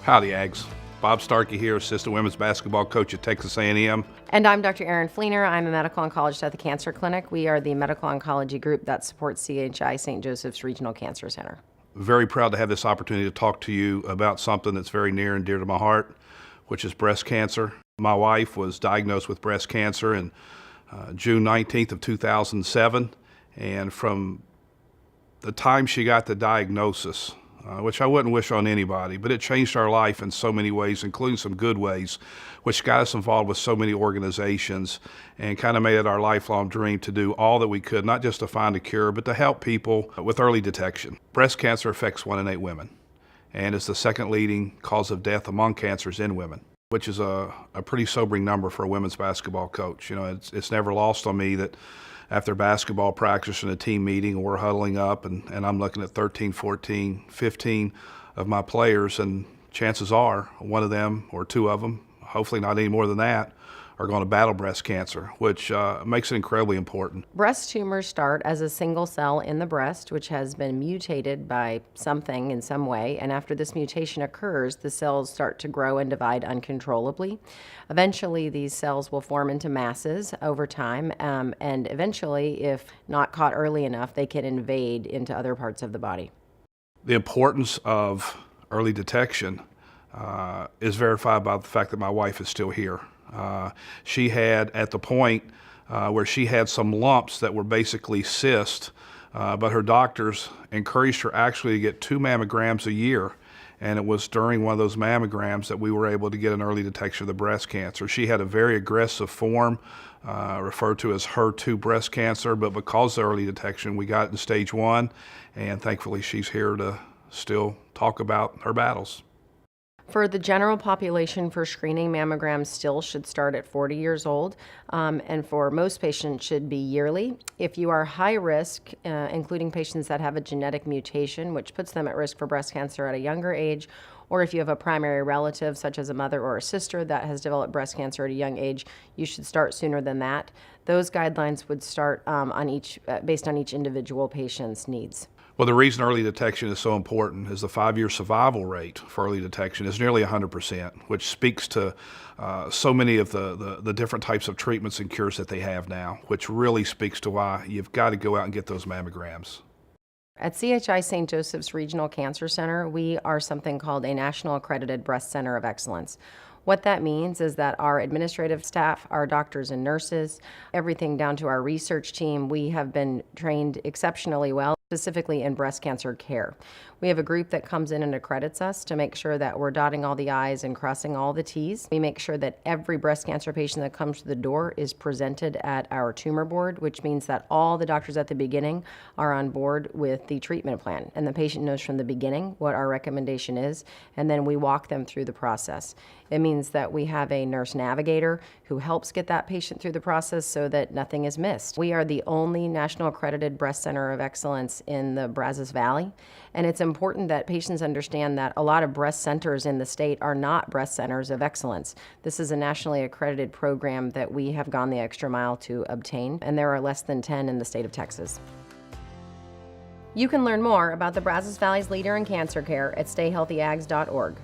Howdy, Ags. Bob Starkey here, assistant women's basketball coach at Texas A&M. And I'm Dr. Erin Fleener. I'm a medical oncologist at the Cancer Clinic. We are the medical oncology group that supports CHI St. Joseph's Regional Cancer Center. Very proud to have this opportunity to talk to you about something that's very near and dear to my heart, which is breast cancer. My wife was diagnosed with breast cancer in June 19th of 2007, and from the time she got the diagnosis, which I wouldn't wish on anybody, but it changed our life in so many ways, including some good ways, which got us involved with so many organizations and kind of made it our lifelong dream to do all that we could, not just to find a cure, but to help people with early detection. Breast cancer affects 1 in 8 women and is the second leading cause of death among cancers in women, which is a pretty sobering number for a women's basketball coach. You know, it's never lost on me that after basketball practice and a team meeting, we're huddling up and I'm looking at 13, 14, 15 of my players, and chances are one of them or 2 of them, hopefully not any more than that, are going to battle breast cancer, which makes it incredibly important. Breast tumors start as a single cell in the breast, which has been mutated by something in some way, and after this mutation occurs, the cells start to grow and divide uncontrollably. Eventually, these cells will form into masses over time, and eventually, if not caught early enough, they can invade into other parts of the body. The importance of early detection is verified by the fact that my wife is still here. She had, at the point where she had some lumps that were basically cysts, but her doctors encouraged her actually to get 2 mammograms a year. And it was during one of those mammograms that we were able to get an early detection of the breast cancer. She had a very aggressive form, referred to as HER2 breast cancer, but because of early detection, we got it in stage 1, and thankfully she's here to still talk about her battles. For the general population, for screening, mammograms still should start at 40 years old, and for most patients should be yearly. If you are high risk, including patients that have a genetic mutation, which puts them at risk for breast cancer at a younger age, or if you have a primary relative, such as a mother or a sister, that has developed breast cancer at a young age, you should start sooner than that. Those guidelines would start based on each individual patient's needs. Well, the reason early detection is so important is the 5-year survival rate for early detection is nearly 100%, which speaks to so many of the different types of treatments and cures that they have now, which really speaks to why you've got to go out and get those mammograms. At CHI St. Joseph's Regional Cancer Center, we are something called a National Accredited Breast Center of Excellence. What that means is that our administrative staff, our doctors and nurses, everything down to our research team, we have been trained exceptionally well, specifically in breast cancer care. We have a group that comes in and accredits us to make sure that we're dotting all the I's and crossing all the T's. We make sure that every breast cancer patient that comes to the door is presented at our tumor board, which means that all the doctors at the beginning are on board with the treatment plan. And the patient knows from the beginning what our recommendation is, and then we walk them through the process. It means that we have a nurse navigator who helps get that patient through the process so that nothing is missed. We are the only National Accredited Breast Center of Excellence in the Brazos Valley, and it's important that patients understand that a lot of breast centers in the state are not breast centers of excellence. This is a nationally accredited program that we have gone the extra mile to obtain, and there are less than 10 in the state of Texas. You can learn more about the Brazos Valley's leader in cancer care at stayhealthyags.org.